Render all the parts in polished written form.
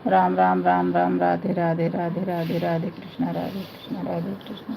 राम राम राम राम, राधे राधे राधे राधे, राधे कृष्णा राधे कृष्णा।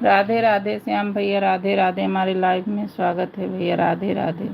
राधे राधे श्याम भैया, राधे राधे, हमारे लाइव में स्वागत है भैया, राधे राधे।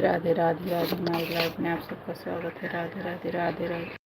राधे राधे राधे राधे हमारी लाइफ में आप सबका स्वागत है। राधे राधे राधे राधे।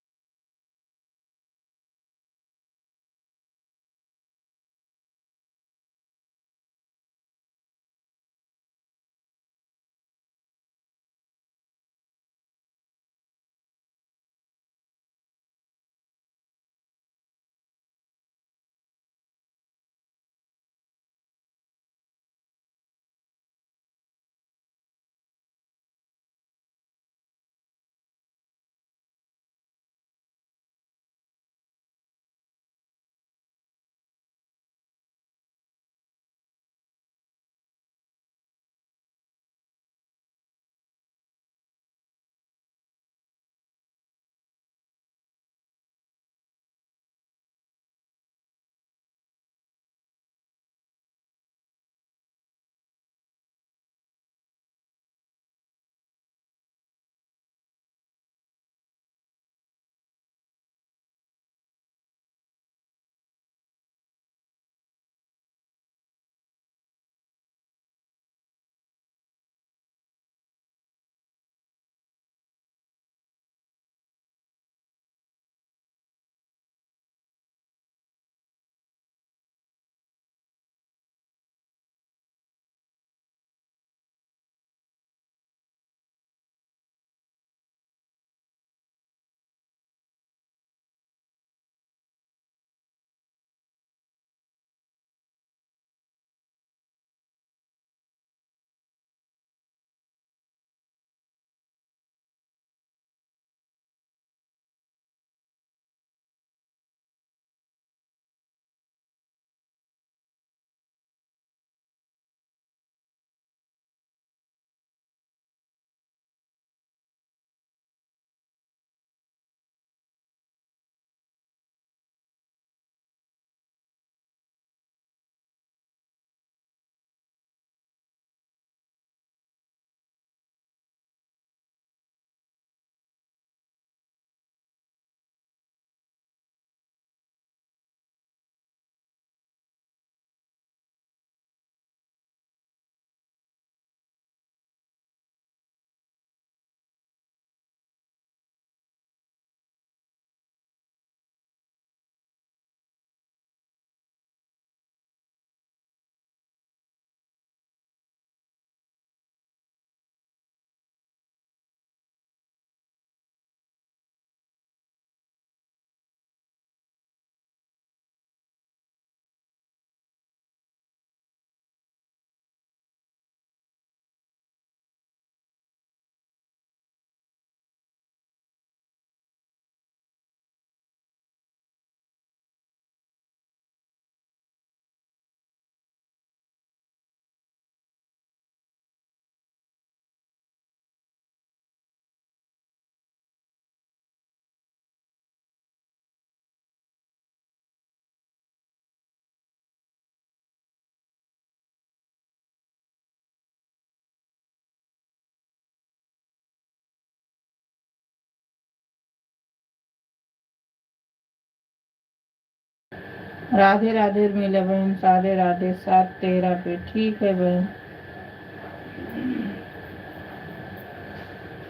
राधे राधे मिले बहन। राधे राधे। 7-13 पे ठीक है बहन।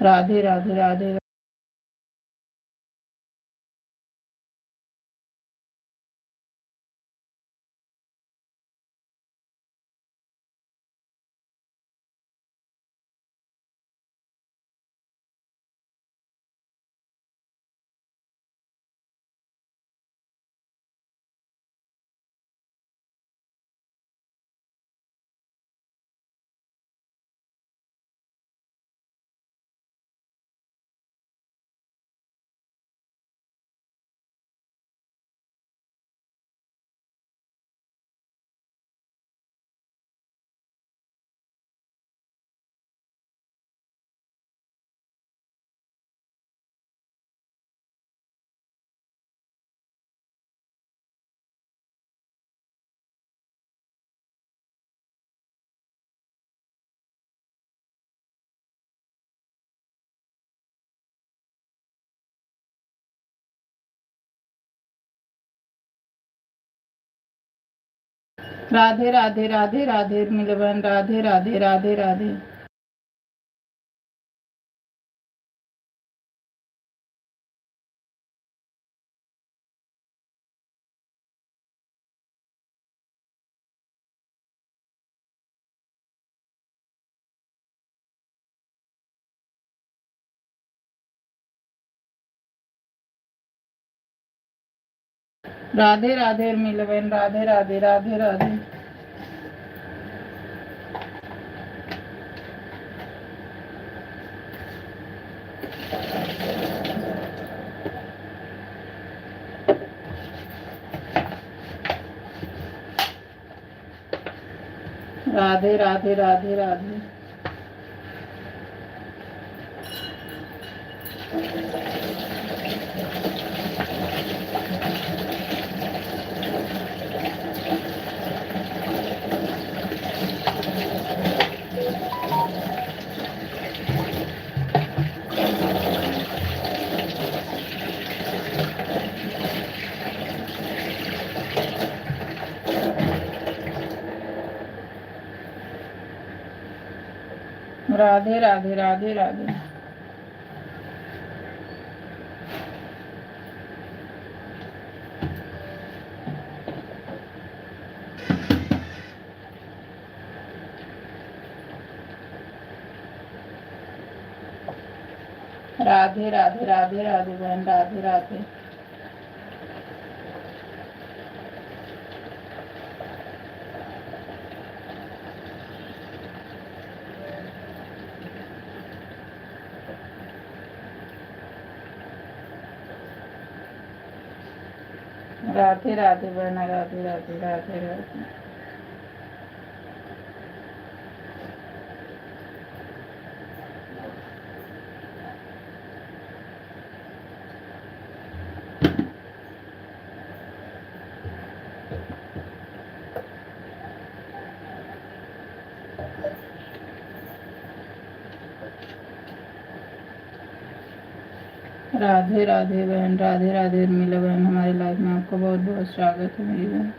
राधे राधे राधे। राधे राधे राधे राधे मिले बहन। राधे राधे राधे राधे। राधे राधे मिलवन, राधे राधे राधे राधे। राधे राधे राधे राधे। राधे राधे राधे राधे। राधे राधे राधे राधे बहन, राधे राधे। राधे राधे बहन, राधे राधे राधे राधे। राधे राधे बहन, राधे राधे उर्मिला बहन, हमारे लाइफ में आपका बहुत बहुत स्वागत है मेरी बहन।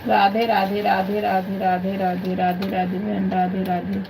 राधे राधे राधे राधे राधे राधे राधे राधे बहन राधे राधे।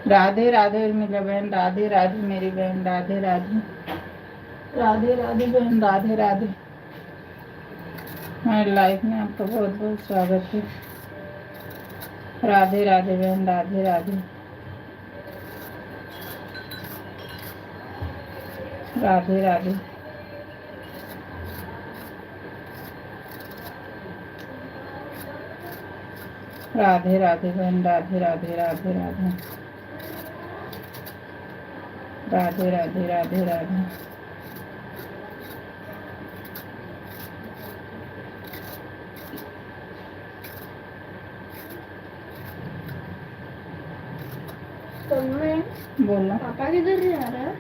राधे राधे मेरी बहन राधे राधे मेरी बहन राधे राधे राधे राधे बहन राधे राधे। हमारे लाइफ में आपका बहुत बहुत स्वागत है। राधे राधे बहन राधे राधे राधे राधे राधे राधे बहन राधे राधे राधे राधे राधे राधे राधे राधे बोलो पापा किधर जा रहा है?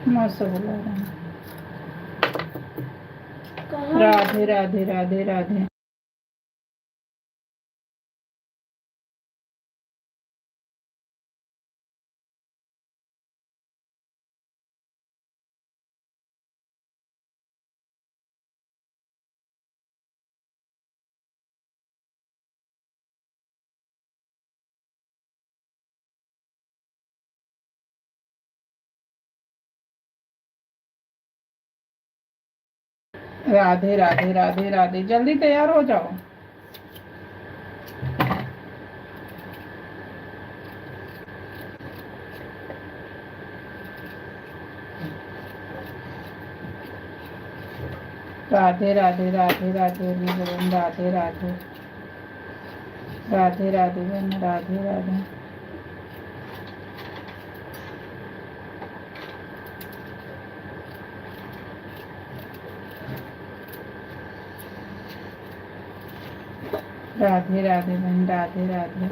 मौसा बुला रहा है। कहाँ? राधे राधे राधे राधे राधे राधे राधे राधे जल्दी तैयार हो जाओ। राधे राधे राधे राधे मेरे बहन राधे राधे राधे राधे बहन राधे राधे राधे राधे बहन राधे राधे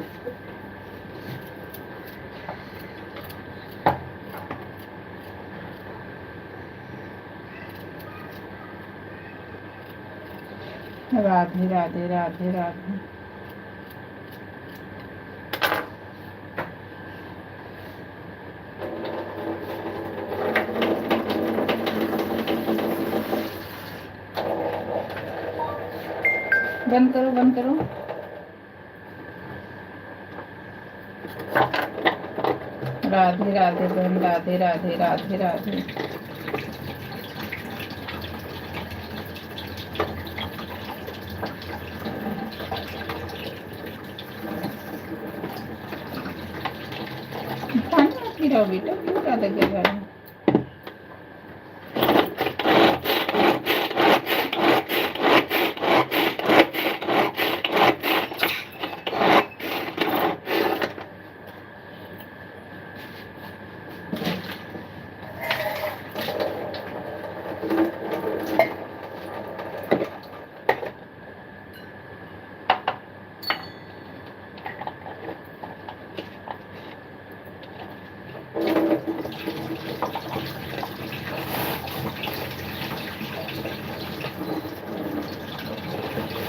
राधे राधे राधे राधे बंद करो बंद करो राधे राधे बहन राधे राधे राधे राधे पानी मत गिराओ बेटा क्यों ज़्यादा गिर रहा है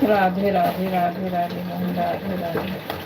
राधे राधे राधे राधे बहन राधे राधे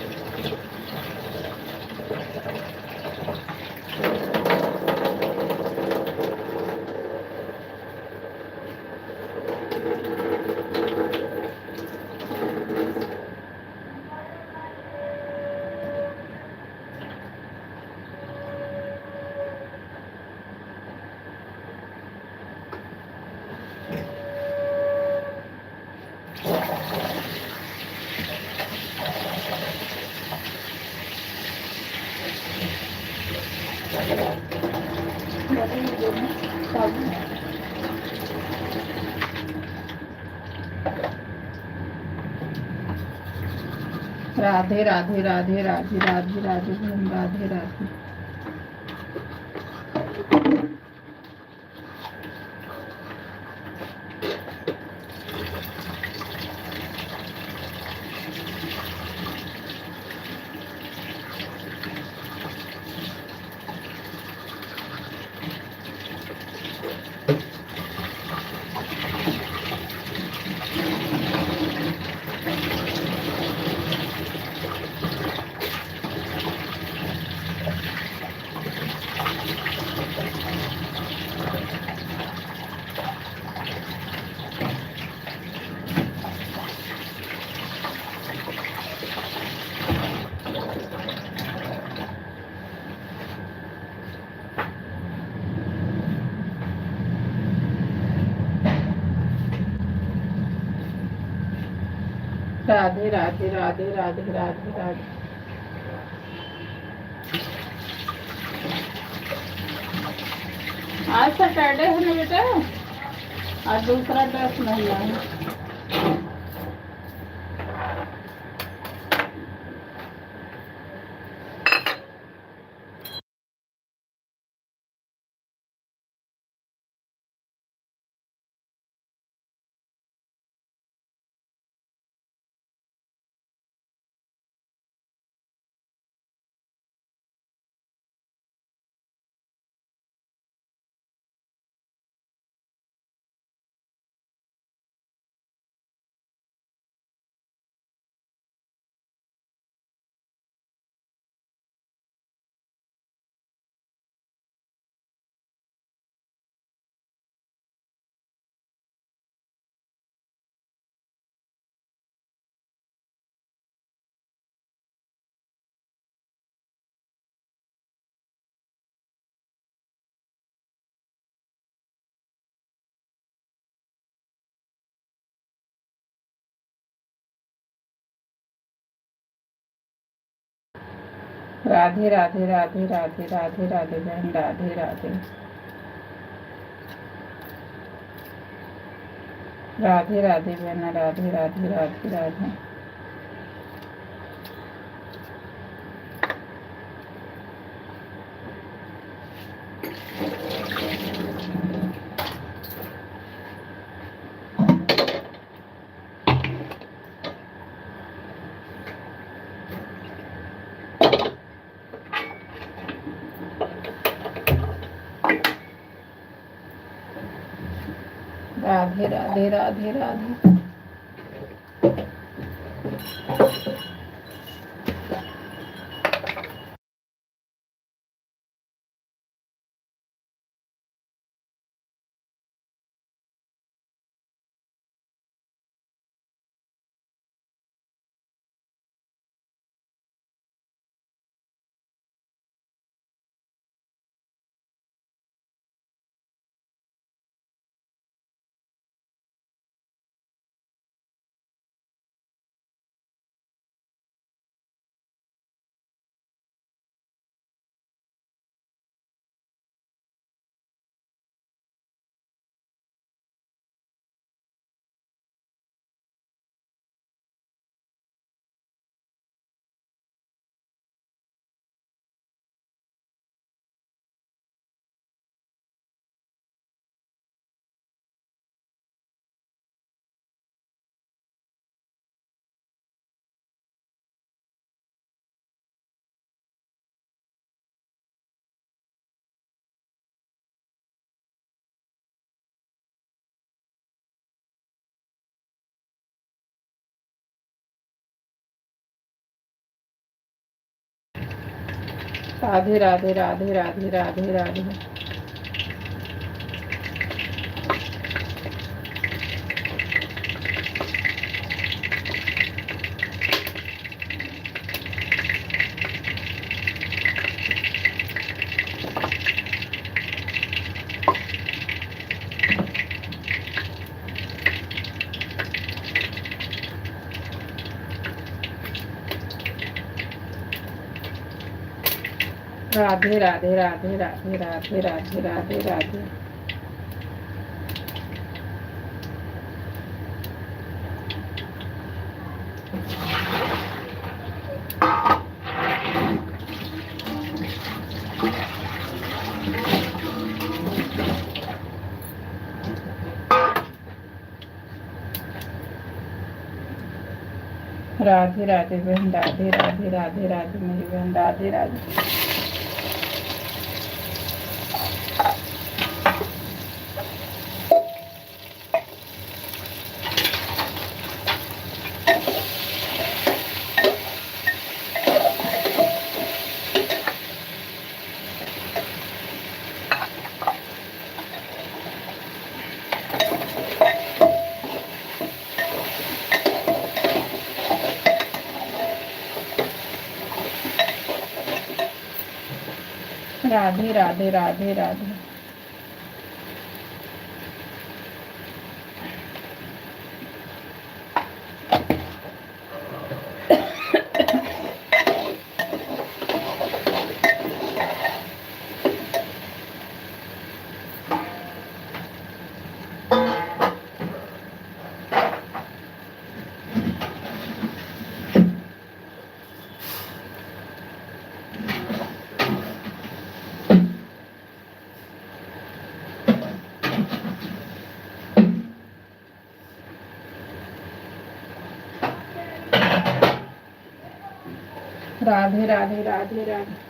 राधे राधे राधे राधे राधे राधे बहन राधे राधे राधे राधे राधे राधे राधे राधे आज सैटरडे है ना बेटा आज दूसरा ड्रेस नहीं है राधे राधे राधे राधे राधे राधे बहन राधे राधे राधे राधे बहना, राधे राधे राधे राधे। राधे राधे राधे राधे। राधे राधे राधे राधे राधे राधे। राधे राधे राधे राधे राधे राधे राधे राधे। राधे राधे बहन, राधे राधे राधे राधे मेरी बहन, राधे राधे। राधे राधे राधे राधे। राधे राधे राधे राधे।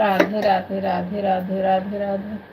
राधे राधे राधे राधे राधे राधे।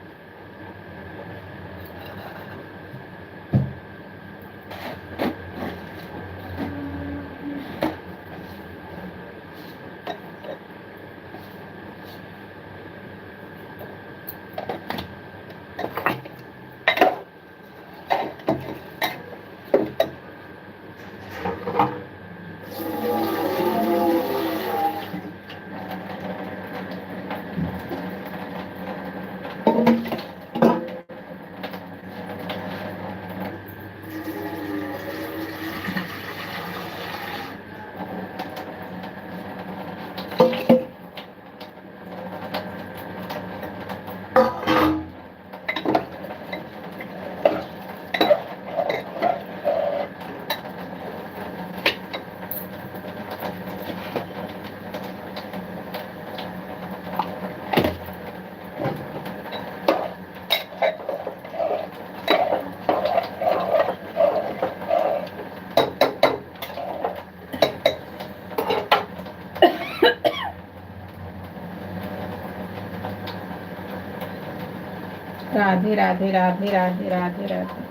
राधे राधे राधे राधे राधे राधे।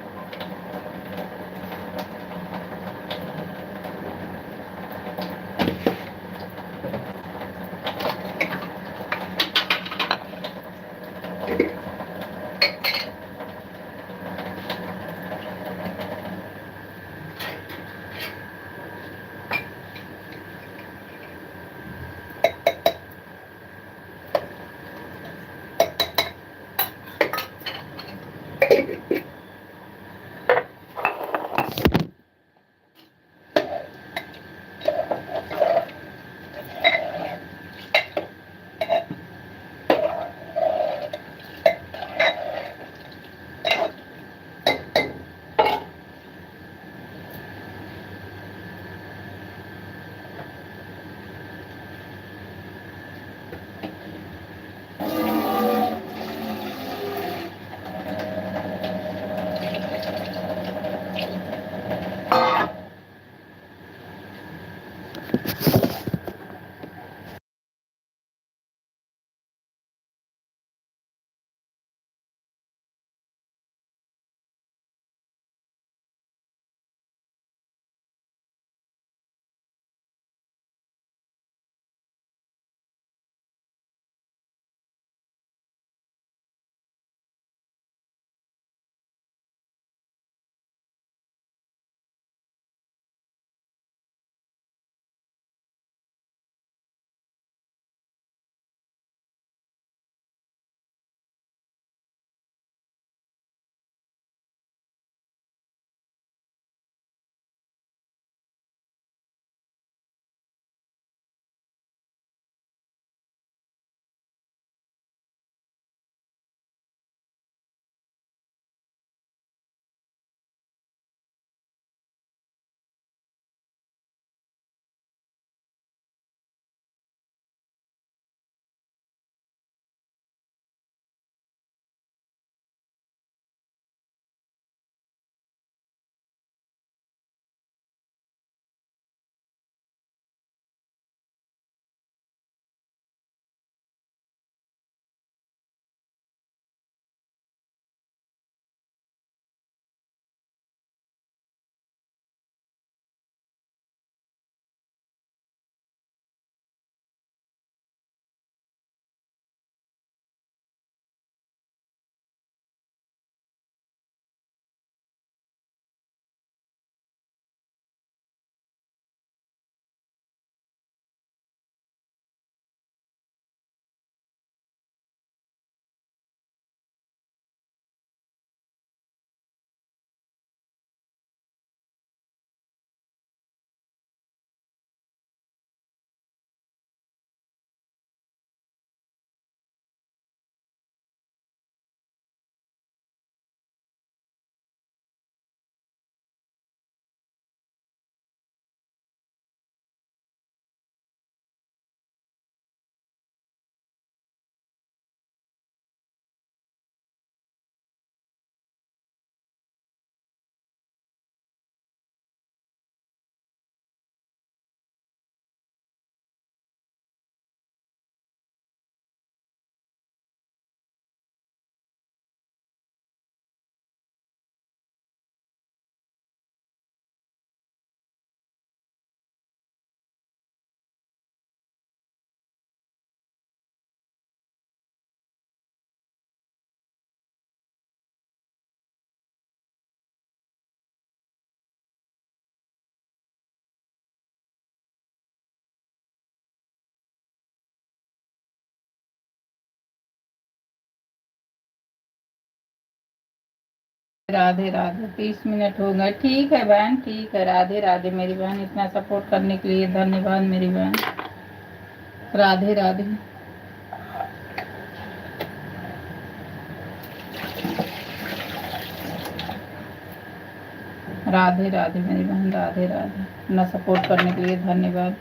राधे राधे। 30 मिनट हो गए। ठीक है बहन, ठीक है। राधे राधे मेरी बहन, इतना सपोर्ट करने के लिए धन्यवाद मेरी बहन। राधे राधे। राधे राधे मेरी बहन, राधे राधे। इतना सपोर्ट करने के लिए धन्यवाद।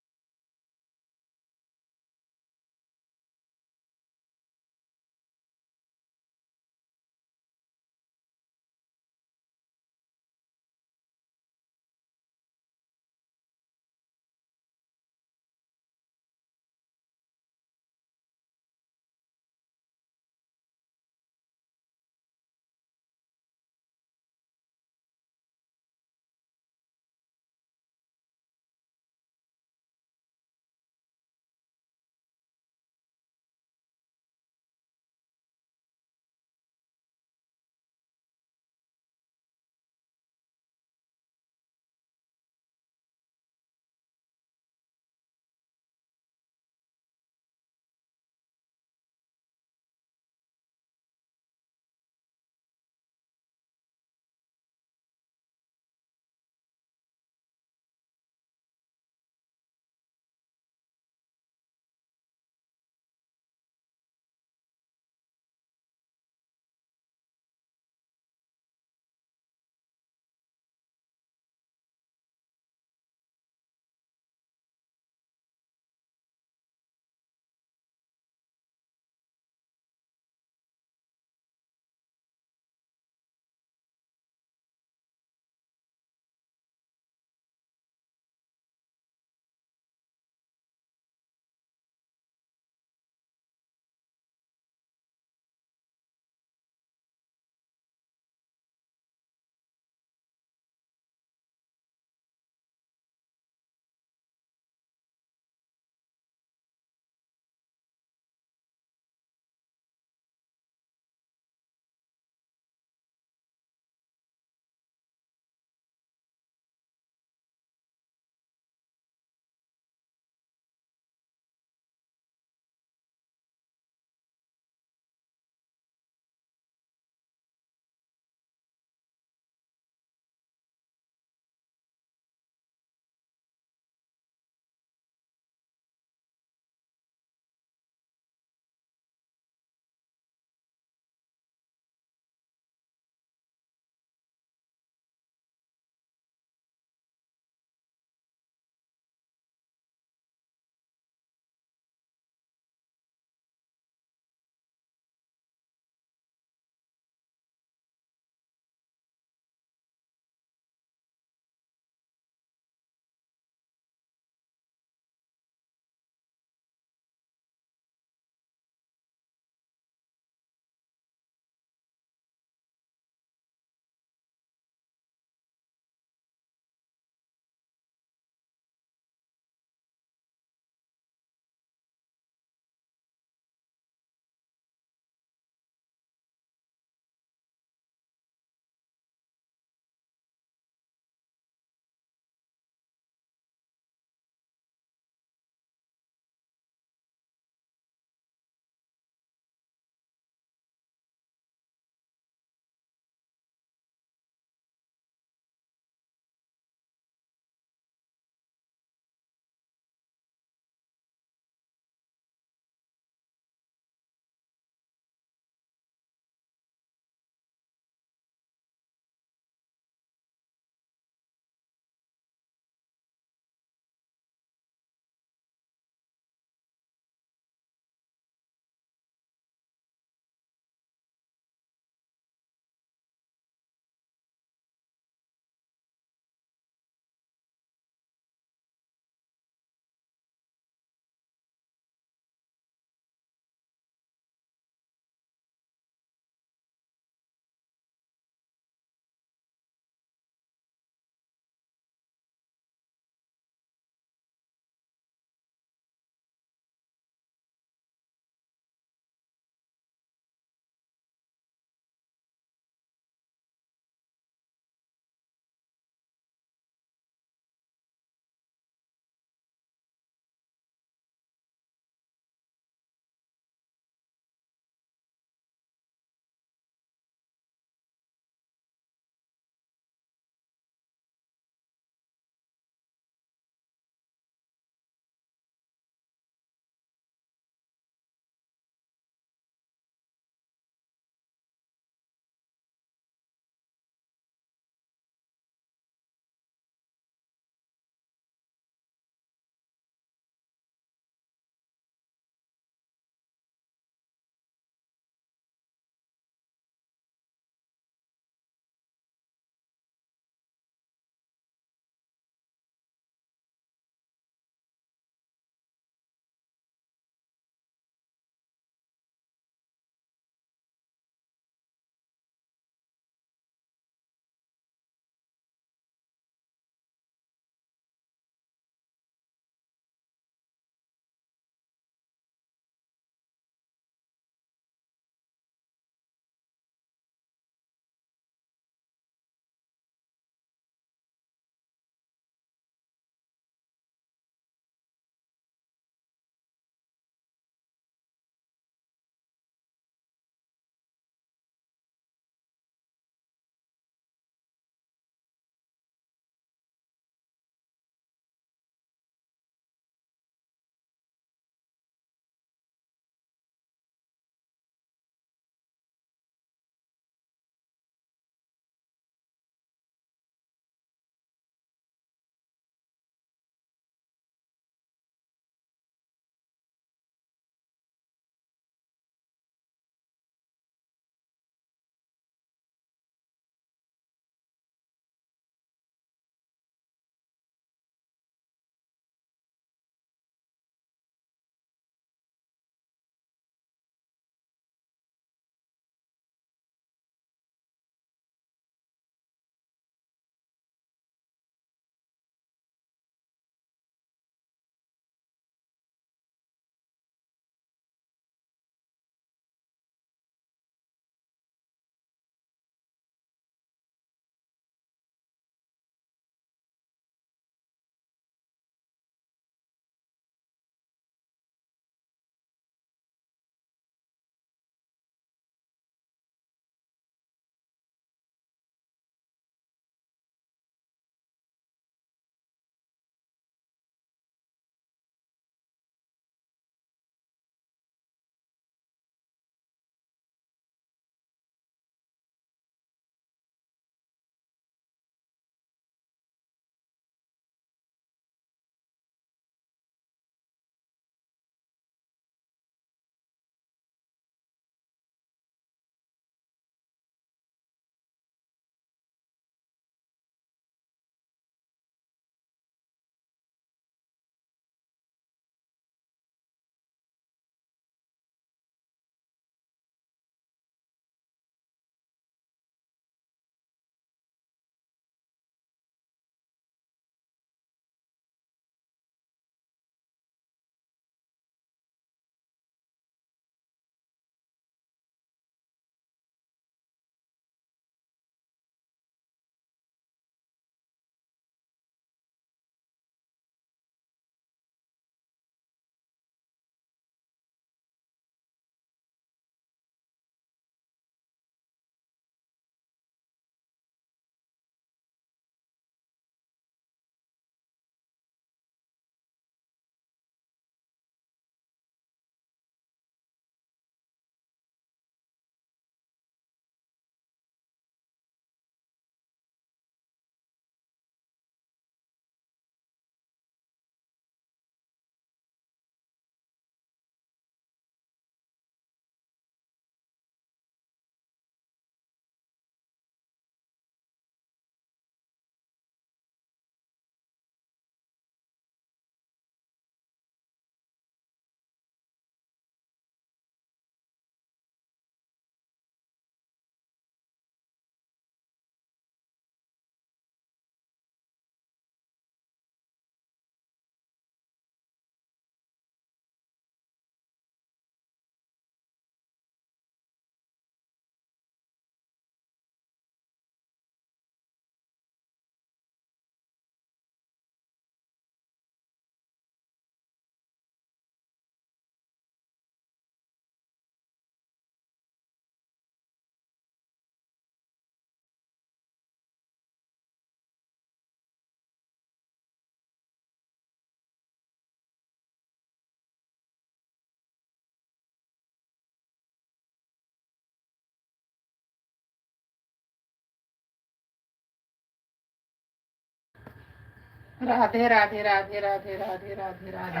राधे राधे राधे राधे राधे राधे राधे।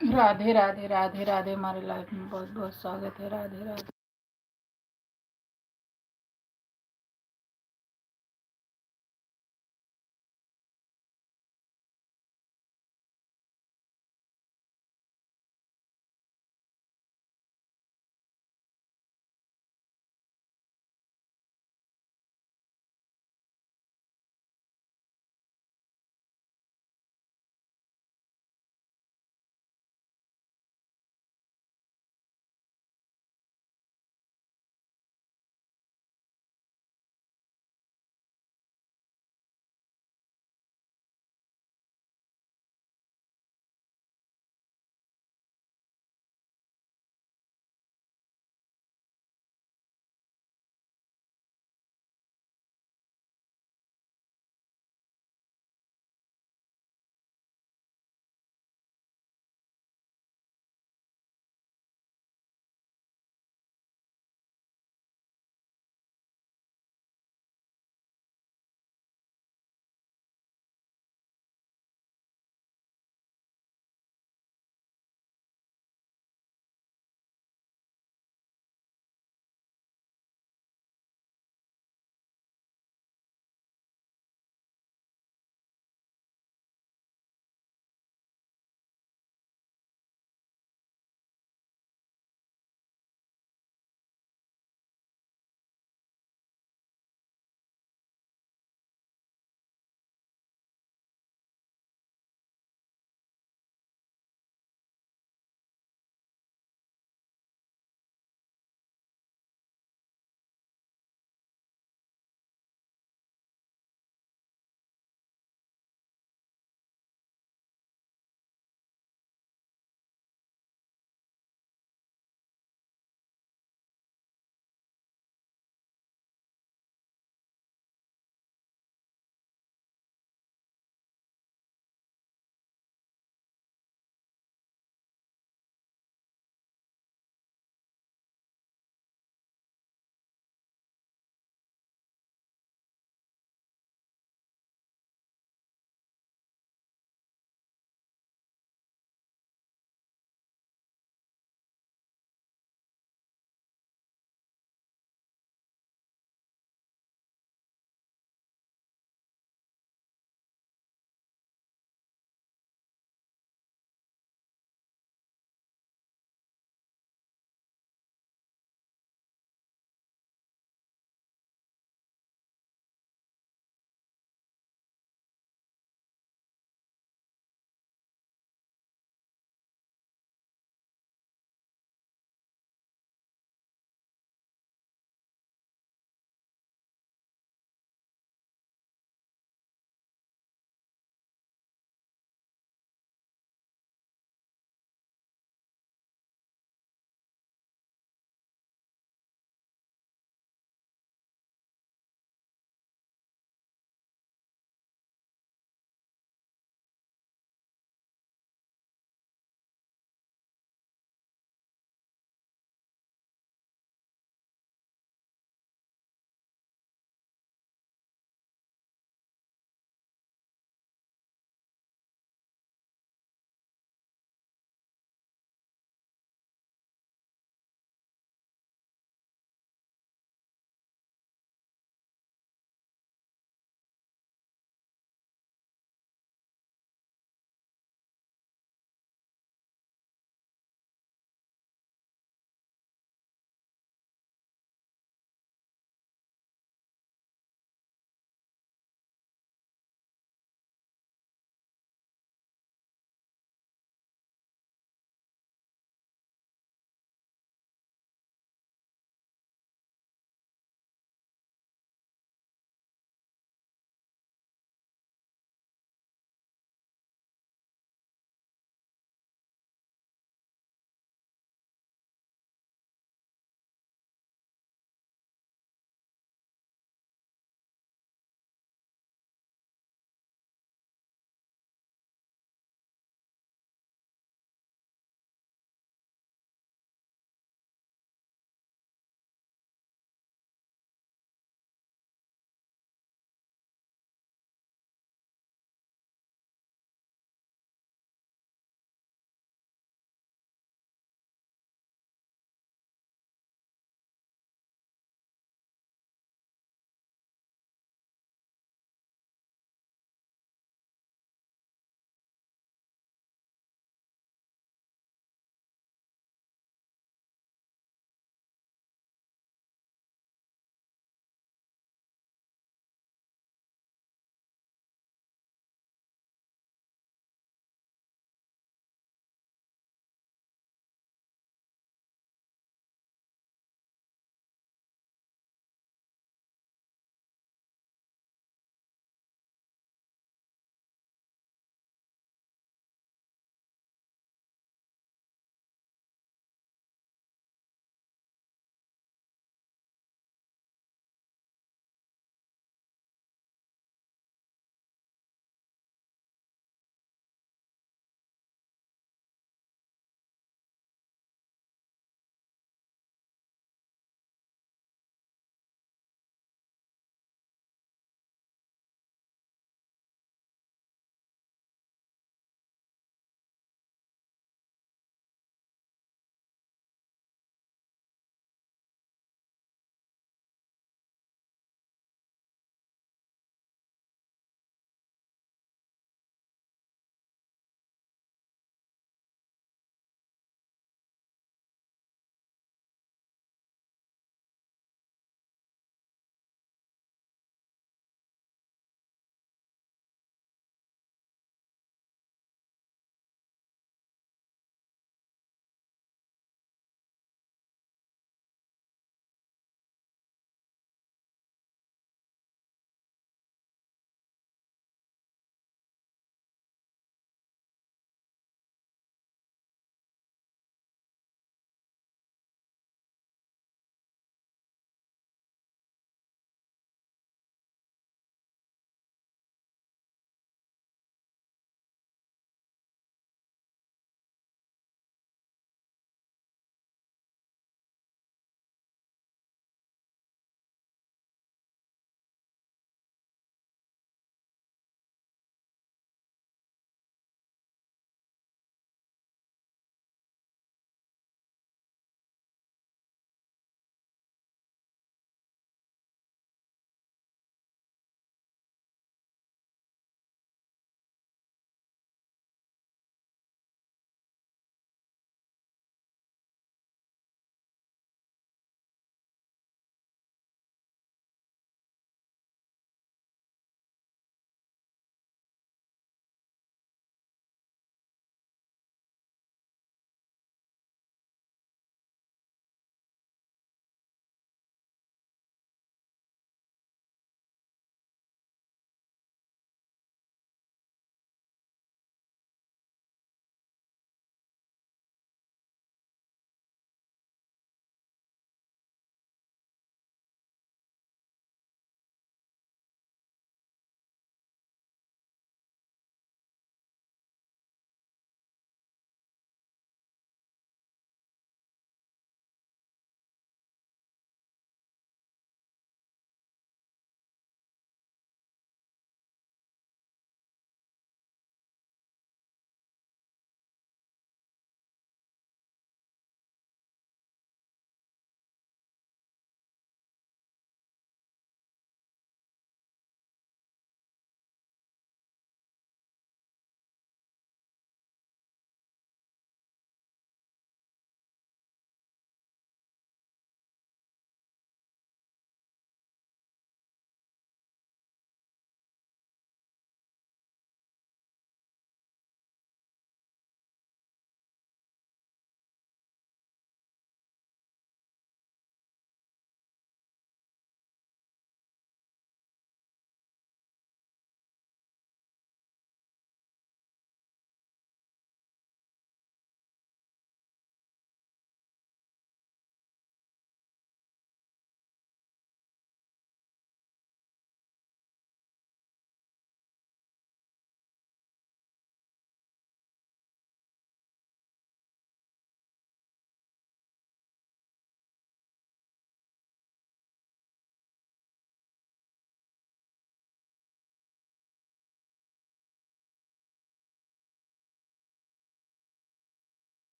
राधे राधे राधे राधे। हमारे लाइफ में बहुत बहुत स्वागत है। राधे राधे।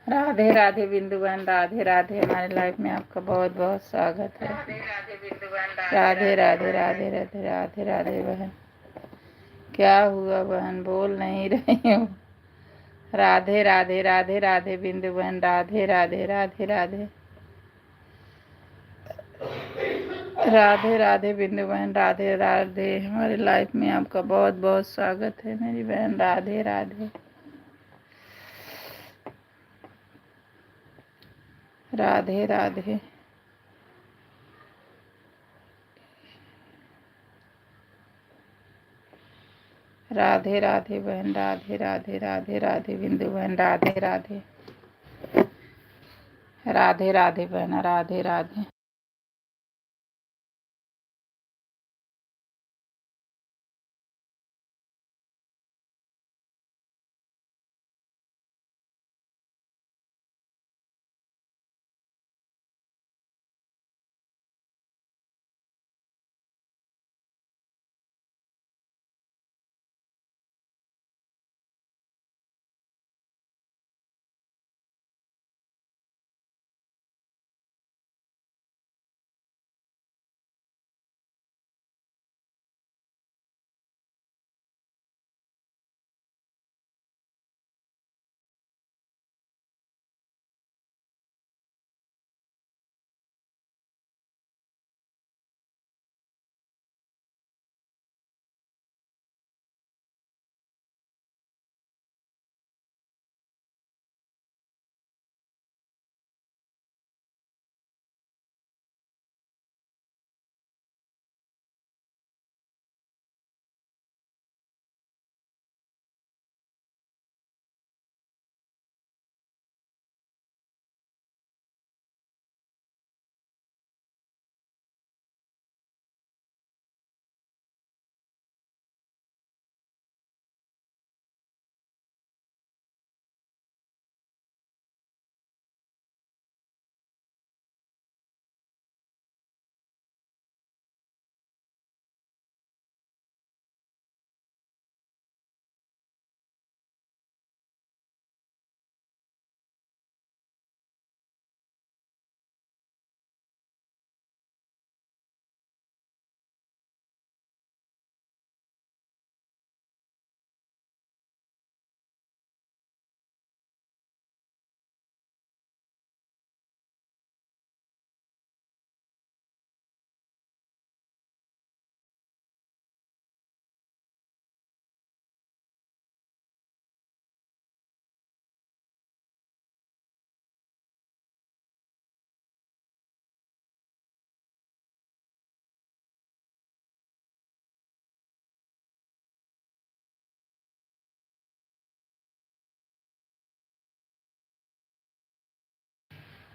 राधे राधे बिंदु बहन, राधे राधे। हमारे लाइफ में आपका बहुत बहुत स्वागत है। राधे राधे बिंदु बहन, राधे राधे राधे राधे राधे राधे बहन। क्या हुआ बहन, बोल नहीं रही हो? राधे राधे राधे राधे बिंदु बहन, राधे राधे राधे राधे राधे राधे बिंदु बहन, राधे राधे। हमारी लाइफ में आपका बहुत बहुत स्वागत है मेरी बहन, राधे राधे राधे राधे राधे राधे बहन, राधे राधे राधे राधे बिंदु बहन, राधे राधे राधे राधे बहन, राधे राधे।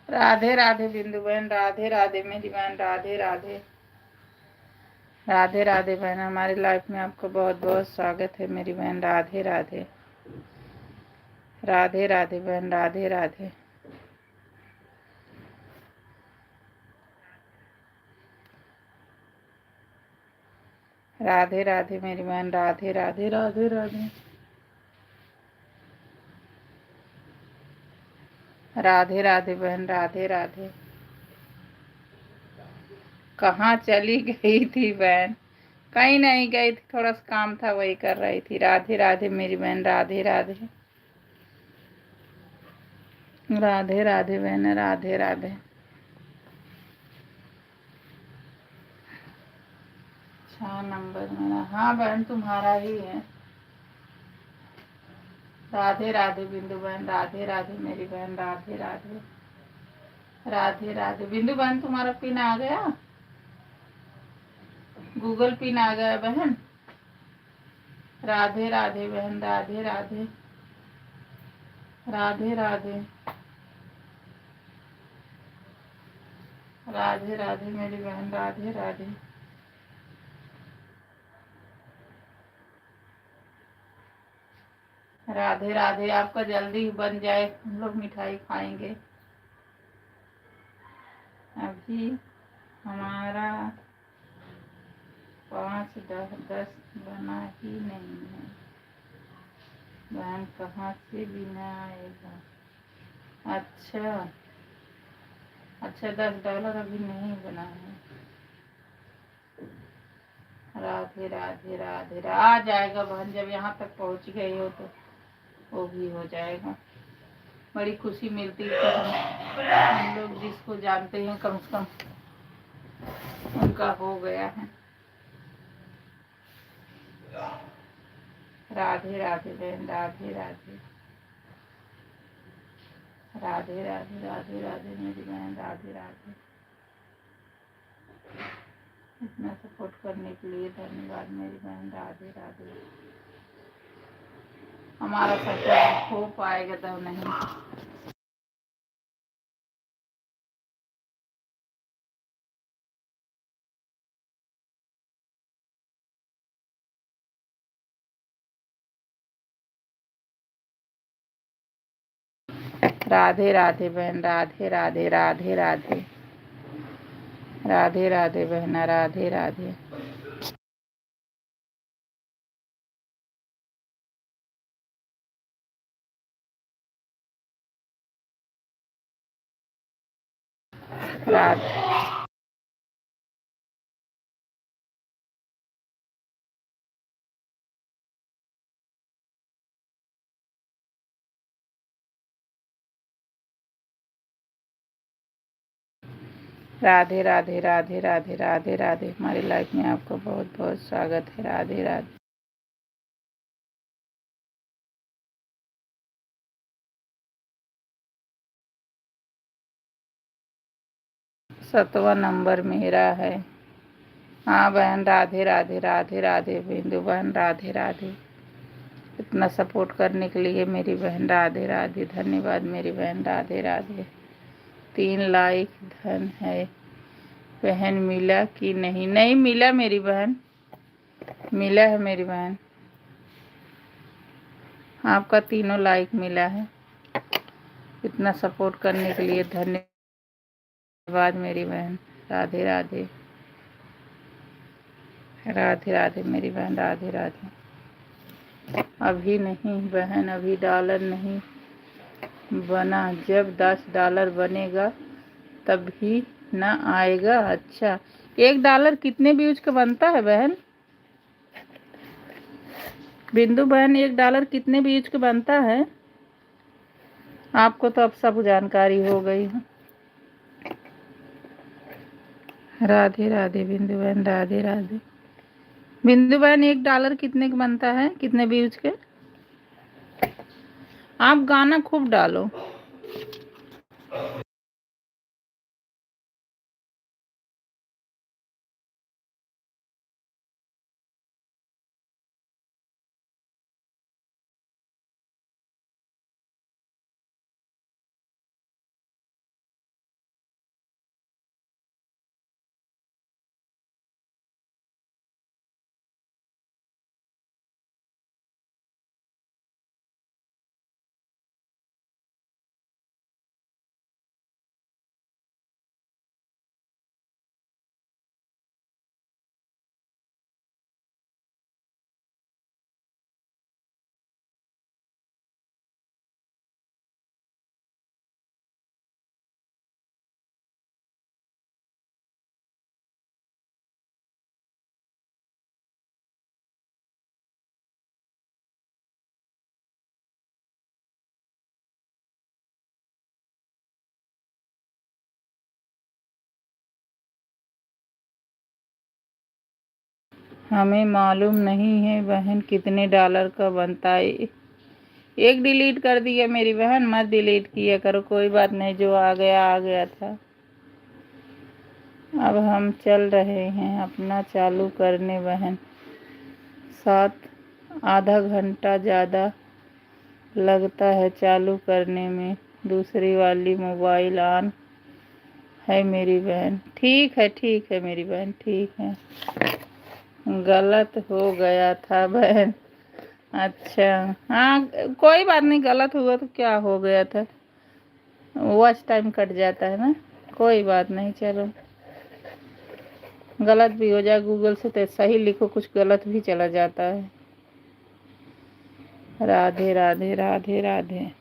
राधे राधे बिंदु बहन, राधे राधे मेरी बहन, राधे राधे राधे राधे बहन। हमारी लाइफ में आपका बहुत बहुत स्वागत है मेरी बहन, राधे राधे राधे राधे बहन, राधे राधे राधे राधे मेरी बहन, राधे राधे राधे राधे राधे राधे बहन, राधे राधे। कहाँ चली गई थी बहन? कहीं नहीं गई थी, थोड़ा सा काम था वही कर रही थी। राधे राधे मेरी बहन, राधे राधे राधे राधे बहन, राधे राधे। 6 नंबर मेरा। हाँ बहन तुम्हारा ही है। राधे राधे बिंदु बहन, राधे राधे मेरी बहन, राधे राधे राधे राधे बिंदु बहन। तुम्हारा पिन आ गया, गूगल पिन आ गया बहन। राधे राधे बहन, राधे राधे राधे राधे राधे राधे मेरी बहन, राधे राधे राधे राधे। आपका जल्दी बन जाए, हम लोग मिठाई खाएंगे। अभी हमारा 5 10 बना ही नहीं है बहन, कहाँ से बिना आएगा? अच्छा अच्छा, $10 अभी नहीं बना है। राधे राधे राधे आ जाएगा बहन, जब यहाँ तक पहुँच गई हो तो वो भी हो जाएगा। बड़ी खुशी मिलती है कि हम लोग जिसको जानते हैं कम से कम उनका हो गया है। राधे राधे बहन, राधे राधे राधे राधे राधे राधे मेरी बहन, राधे राधे। इतना सपोर्ट करने के लिए धन्यवाद मेरी बहन, राधे राधे। हमारा सपोर्ट हो पाएगा तो नहीं। राधे राधे बहन, राधे राधे राधे राधे राधे राधे बहन, राधे राधे। राधे राधे राधे राधे राधे राधे राधे। हमारी लाइफ में आपका बहुत बहुत स्वागत है। राधे राधे। 7वां नंबर मेरा है। हाँ बहन, राधे राधे राधे राधे बिंदु बहन, राधे राधे। इतना सपोर्ट करने के लिए मेरी बहन, राधे राधे। धन्यवाद मेरी बहन, राधे राधे। 3 लाइक धन है बहन। मिला कि नहीं? नहीं मिला मेरी बहन, मिला है मेरी बहन। आपका 3 लाइक मिला है। इतना सपोर्ट करने के लिए धन्यवाद मेरी बहन, राधे राधे राधे राधे मेरी बहन, राधे राधे। अभी नहीं बहन, अभी डॉलर नहीं बना। जब $10 बनेगा तभी ना आएगा। अच्छा, $1 कितने व्यूज का बनता है बहन? बिंदु बहन, $1 कितने व्यूज का बनता है? आपको तो अब सब जानकारी हो गई है। राधे राधे बिंदु बहन, राधे राधे। बिंदु बहन, $1 कितने का बनता है? कितने व्यूज के? आप गाना खूब डालो। हमें मालूम नहीं है बहन कितने डॉलर का बनता है। एक डिलीट कर दिया मेरी बहन, मत डिलीट किया करो, कोई बात नहीं, जो आ गया था। अब हम चल रहे हैं अपना चालू करने बहन। 7 आधा घंटा ज़्यादा लगता है चालू करने में। दूसरी वाली मोबाइल ऑन है मेरी बहन। ठीक है मेरी बहन, ठीक है। गलत हो गया था बहन। अच्छा, हाँ कोई बात नहीं, गलत हुआ तो क्या हो गया था, वॉच टाइम कट जाता है ना, कोई बात नहीं। चलो, गलत भी हो जाए गूगल से तो सही लिखो, कुछ गलत भी चला जाता है। राधे राधे राधे राधे।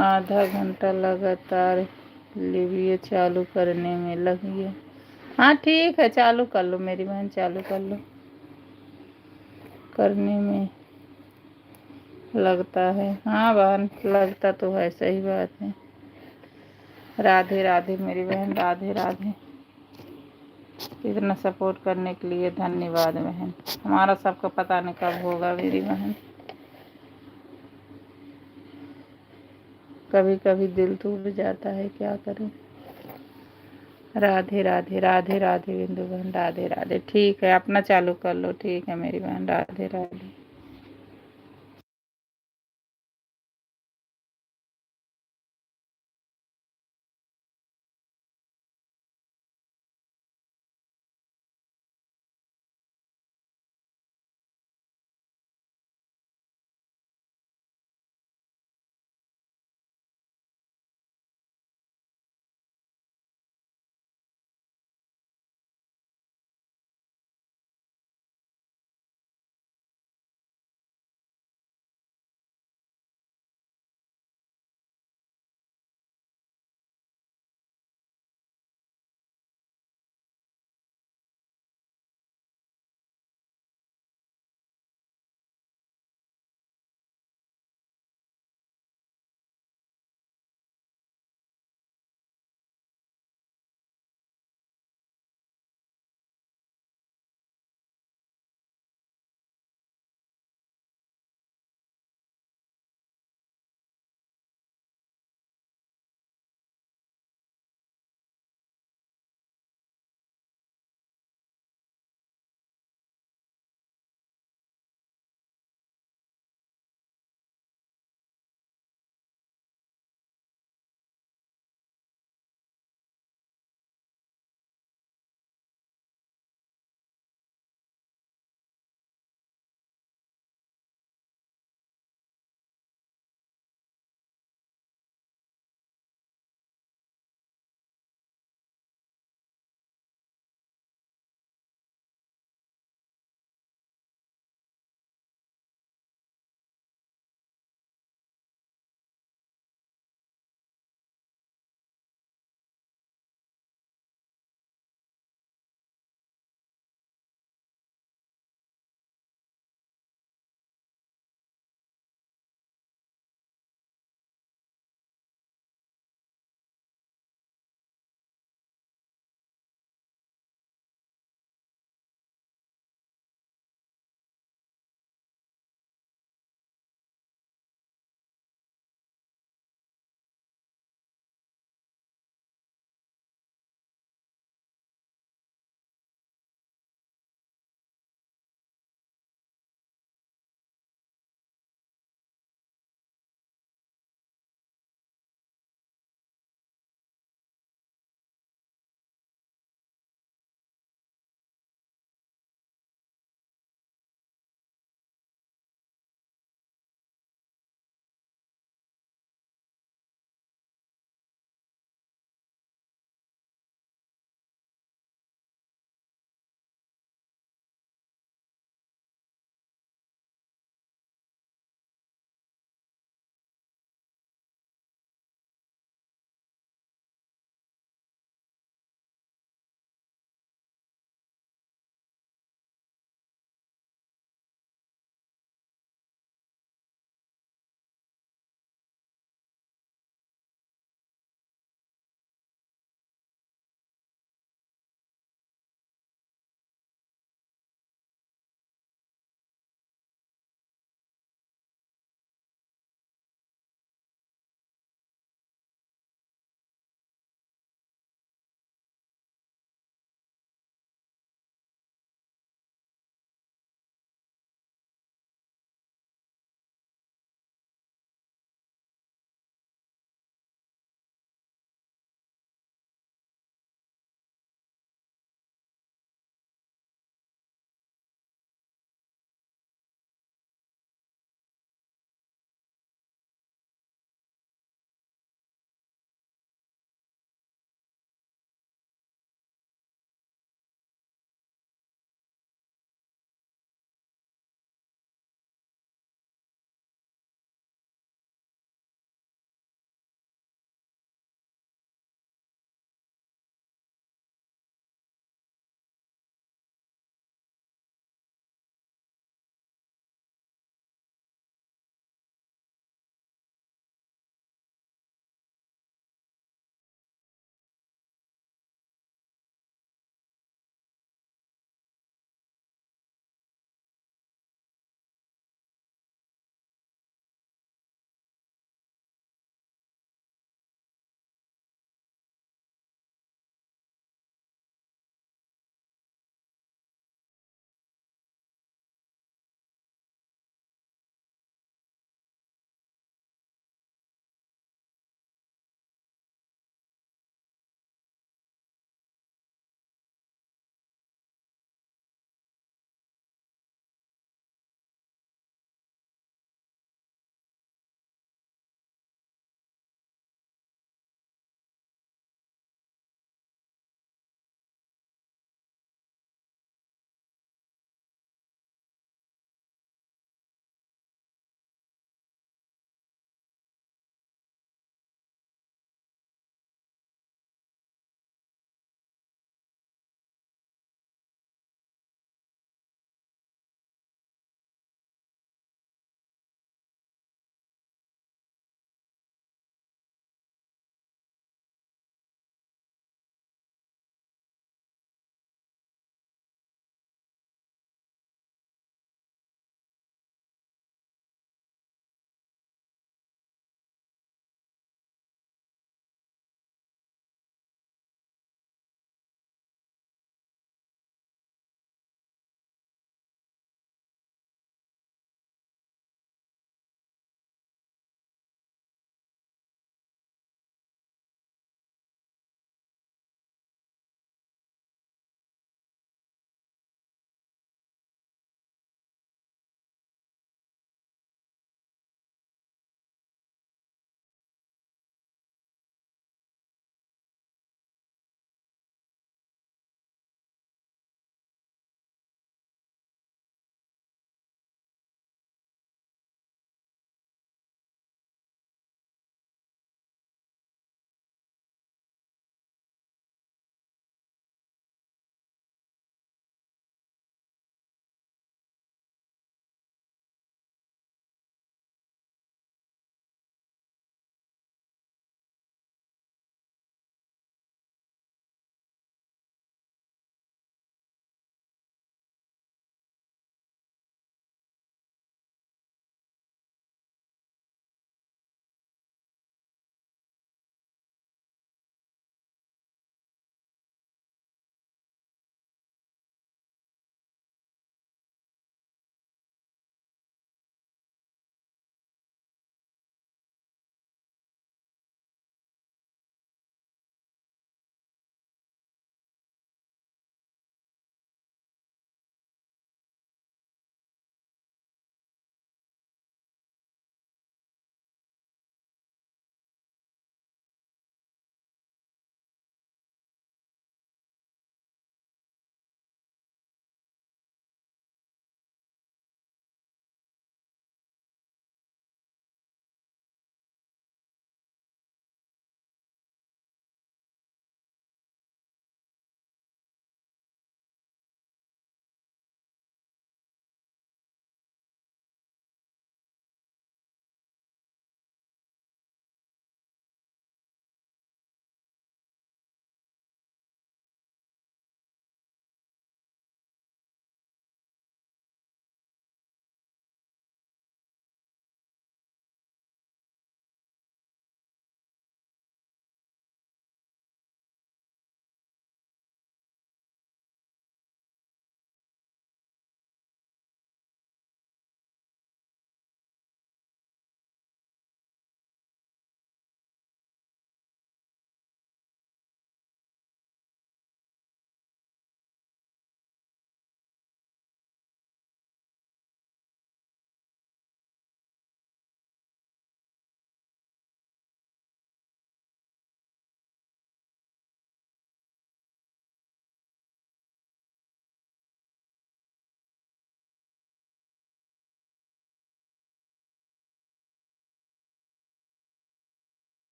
आधा घंटा लगातार लिविए चालू करने में लग गया। हाँ ठीक है, चालू कर लो मेरी बहन, चालू कर लो। करने में लगता है, हाँ बहन लगता तो है, सही बात है। राधे राधे मेरी बहन, राधे राधे। इतना सपोर्ट करने के लिए धन्यवाद बहन। हमारा सबका पता नहीं कब होगा मेरी बहन। कभी कभी दिल टूट जाता है, क्या करें। राधे राधे, राधे राधे बिंदु बहन, राधे राधे। ठीक है, अपना चालू कर लो। ठीक है मेरी बहन, राधे राधे।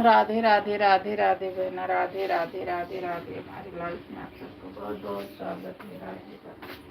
राधे राधे राधे राधे बहना, राधे राधे राधे राधे। हमारी लाइफ में आप सबको बहुत बहुत स्वागत है। राधे राधे।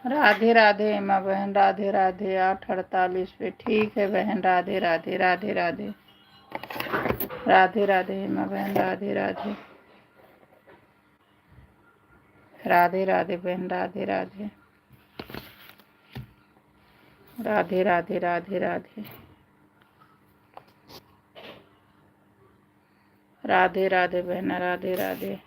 राधे राधे हेमा बहन, राधे राधे। 8:48 पे ठीक है बहन। राधे राधे राधे राधे। राधे राधे हेमा बहन, राधे राधे। राधे राधे बहन, राधे राधे। राधे राधे राधे राधे। राधे राधे बहन, राधे राधे।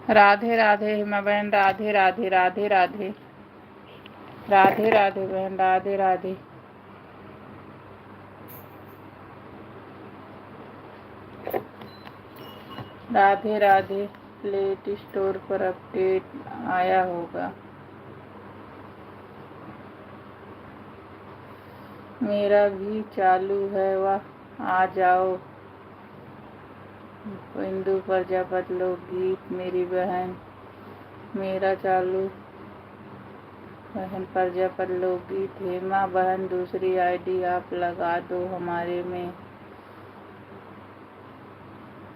राधे राधे हेमा बहन, राधे राधे राधे राधे राधे राधे बहन, राधे राधे। राधे राधे। प्ले स्टोर पर अपडेट आया होगा। मेरा भी चालू है, वाह आ जाओ। इंदु प्रजापति लोकगीत मेरी बहन, मेरा चालू बहन प्रजापति लोकगीत। हेमा बहन दूसरी आईडी आप लगा दो, हमारे में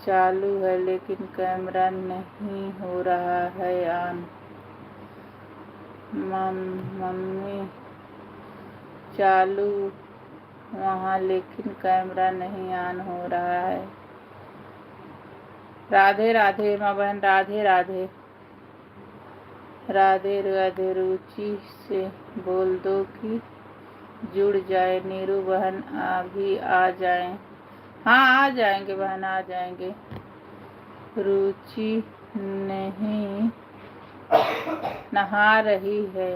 चालू है लेकिन कैमरा नहीं हो रहा है ऑन। मम्मी चालू वहाँ लेकिन कैमरा नहीं ऑन हो रहा है। राधे राधे हेमा बहन, राधे राधे राधे राधे। रुचि से बोल दो कि जुड़ जाए। नीरू बहन अभी आ जाएं। हाँ आ जाएंगे बहन, आ जाएंगे। रुचि नहीं नहा रही है,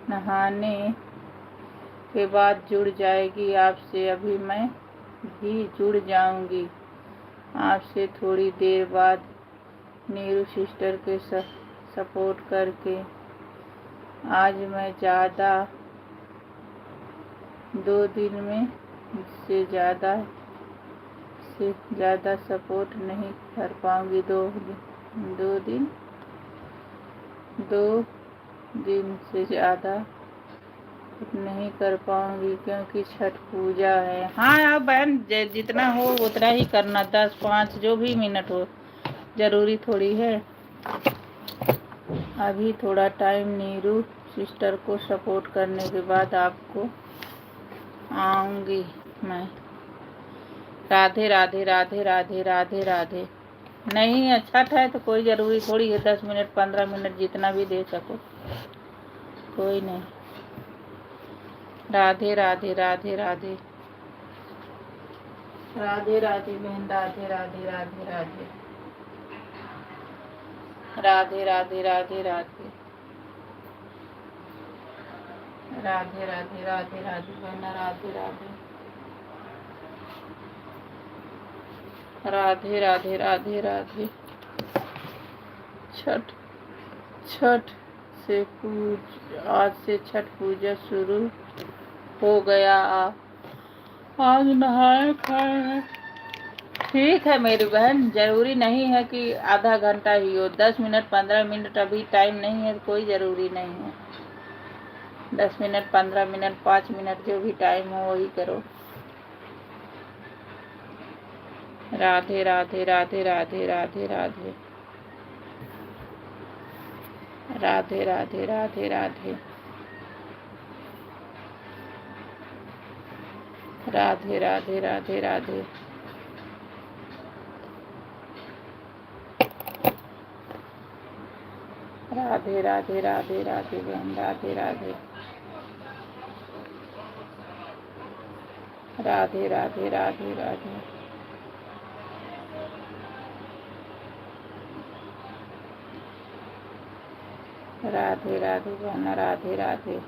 नहाने के बाद जुड़ जाएगी आपसे। अभी मैं भी जुड़ जाऊंगी आपसे थोड़ी देर बाद। नीरू सिस्टर के सपोर्ट करके आज मैं ज़्यादा 2 दिन में से ज़्यादा सपोर्ट नहीं कर पाऊंगी। 2 दिन से ज़्यादा नहीं कर पाऊंगी क्योंकि छठ पूजा है। हाँ आप बहन जितना हो उतना ही करना, 10-5 जो भी मिनट हो, ज़रूरी थोड़ी है। अभी थोड़ा टाइम नीरू सिस्टर को सपोर्ट करने के बाद आपको आऊंगी मैं। राधे राधे राधे राधे राधे राधे। नहीं अच्छा है तो कोई ज़रूरी थोड़ी है 10 मिनट 15 मिनट जितना भी दे सको, कोई नहीं। राधे राधे राधे राधे राधे राधे बहन, राधे राधे राधे राधे राधे राधे राधे राधे राधे राधे राधे राधे बहन, राधे राधे राधे राधे राधे राधे। छठ से आज से छठ पूजा शुरू हो गया। आज नहाए खाए हैं। ठीक है मेरी बहन, ज़रूरी नहीं है कि आधा घंटा ही हो, 10 मिनट 15 मिनट अभी टाइम नहीं है, कोई ज़रूरी नहीं है। 10 मिनट 15 मिनट 5 मिनट जो भी टाइम हो वही करो। राधे राधे राधे राधे राधे राधे राधे राधे राधे राधे राधे राधे राधे राधे राधे राधे राधे राधे बहन, राधे राधे राधे राधे राधे राधे राधे राधे बहन, राधे राधे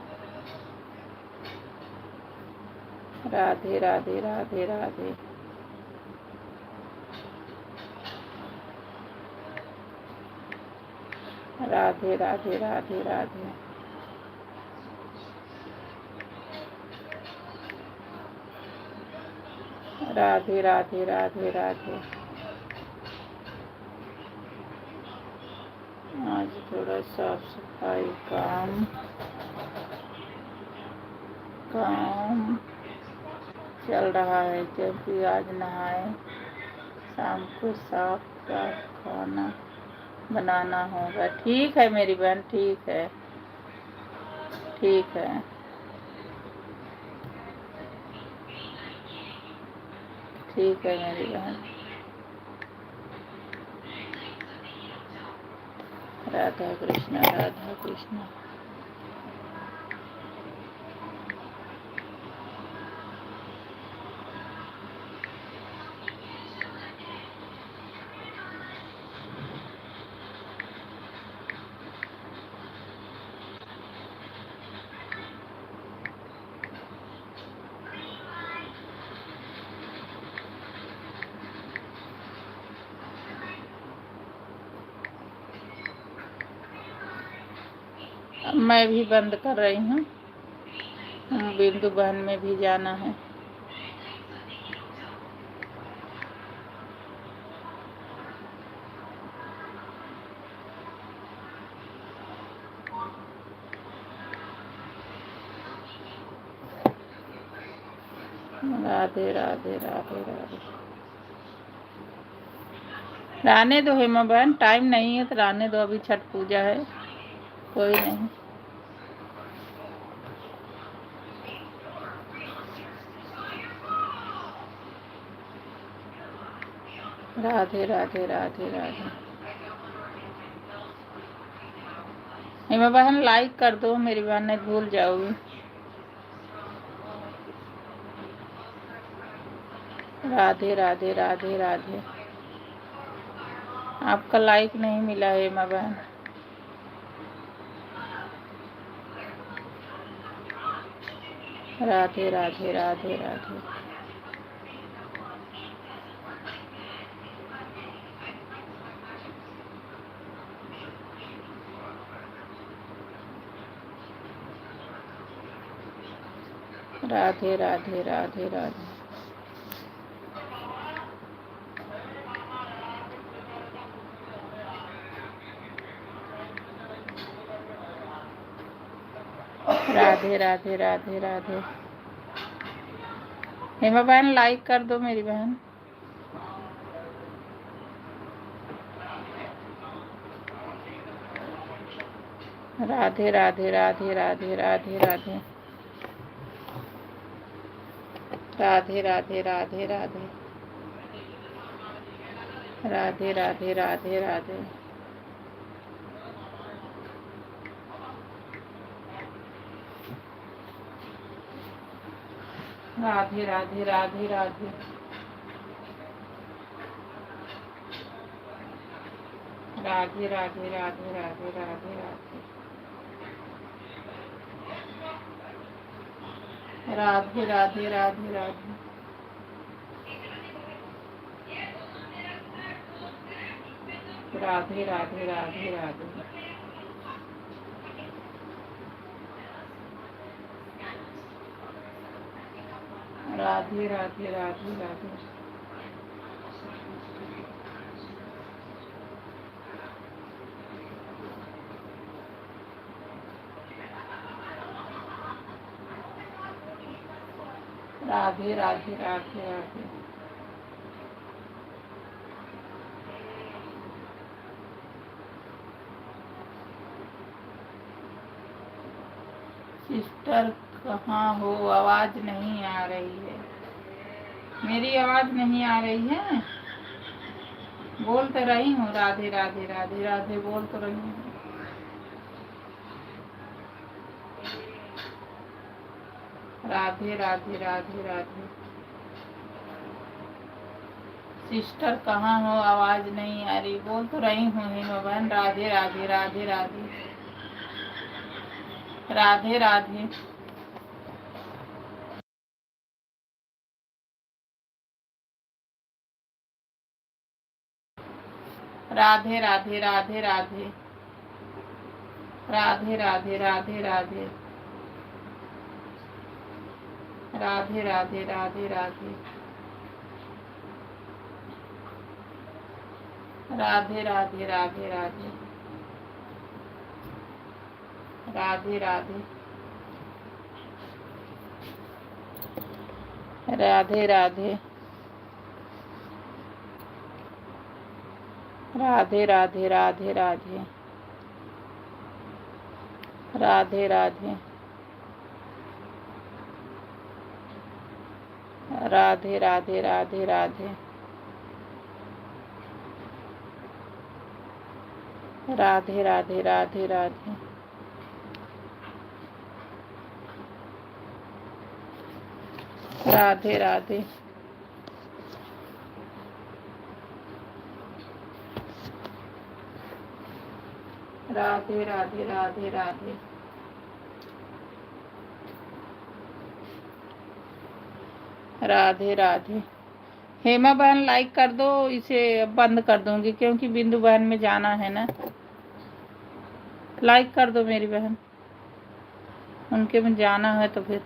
राधे राधे राधे राधे राधे राधे राधे राधे राधे राधे राधे राधे। आज थोड़ा साफ सफाई काम चल रहा है क्योंकि आज नहाए शाम को साफ खाना बनाना होगा। ठीक है मेरी बहन, ठीक है ठीक है ठीक है मेरी बहन। राधा कृष्ण राधा कृष्ण। मैं भी बंद कर रही हूँ, बिंदु बहन में भी जाना है। राधे राधे राधे राधे। रहने दो हेमा बहन, टाइम नहीं है तो रहने दो, अभी छठ पूजा है, कोई नहीं। राधे राधे राधे राधे। हेमा बहन लाइक कर दो, मेरी बहन नहीं भूल जाओगी। राधे राधे राधे राधे। आपका लाइक नहीं मिला हेमा बहन। राधे राधे राधे राधे। राधे राधे राधे राधे। राधे राधे राधे राधे। हेमा बहन लाइक कर दो मेरी बहन। राधे राधे राधे राधे राधे राधे। राधे राधे राधे राधे। राधे राधे राधे राधे। राधे राधे राधे राधे। राधे राधे राधे राधे राधे राधे। राधे राधे राधे राधे। राधे राधे राधे राधे। राधे राधे राधे राधे। राधे राधे राधे राधे। सिस्टर कहाँ हो, आवाज नहीं आ रही है, मेरी आवाज नहीं आ रही है। बोल तो रही हूँ राधे राधे राधे राधे, बोल तो रही हूँ। राधे राधे राधे राधे। सिस्टर कहाँ हो, आवाज नहीं आ रही, बोल तो रही हूँ हेमा बहन। राधे राधे राधे राधे। राधे राधे। राधे राधे राधे राधे। राधे राधे राधे राधे। राधे राधे राधे राधे। राधे राधे राधे राधे। राधे राधे। राधे राधे। राधे राधे राधे राधे। राधे राधे। राधे राधे राधे राधे। राधे राधे राधे राधे। राधे राधे। राधे राधे राधे राधे। राधे राधे। हेमा बहन लाइक कर दो, इसे बंद कर दूंगी क्योंकि बिंदु बहन में जाना है ना। लाइक कर दो मेरी बहन। उनके में जाना है तो फिर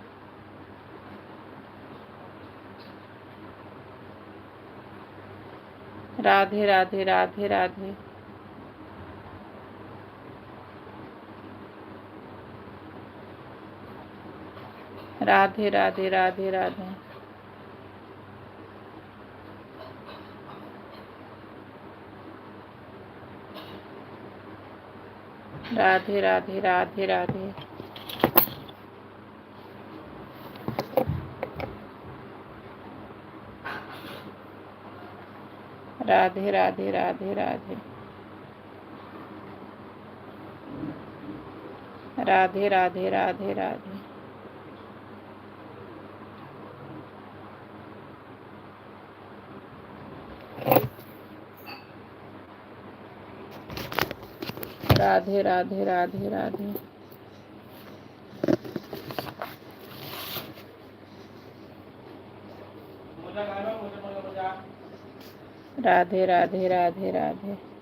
राधे राधे राधे राधे। राधे राधे राधे राधे। राधे राधे राधे राधे। राधे राधे राधे राधे। राधे राधे राधे राधे। राधे राधे राधे राधे। राधे राधे राधे राधे।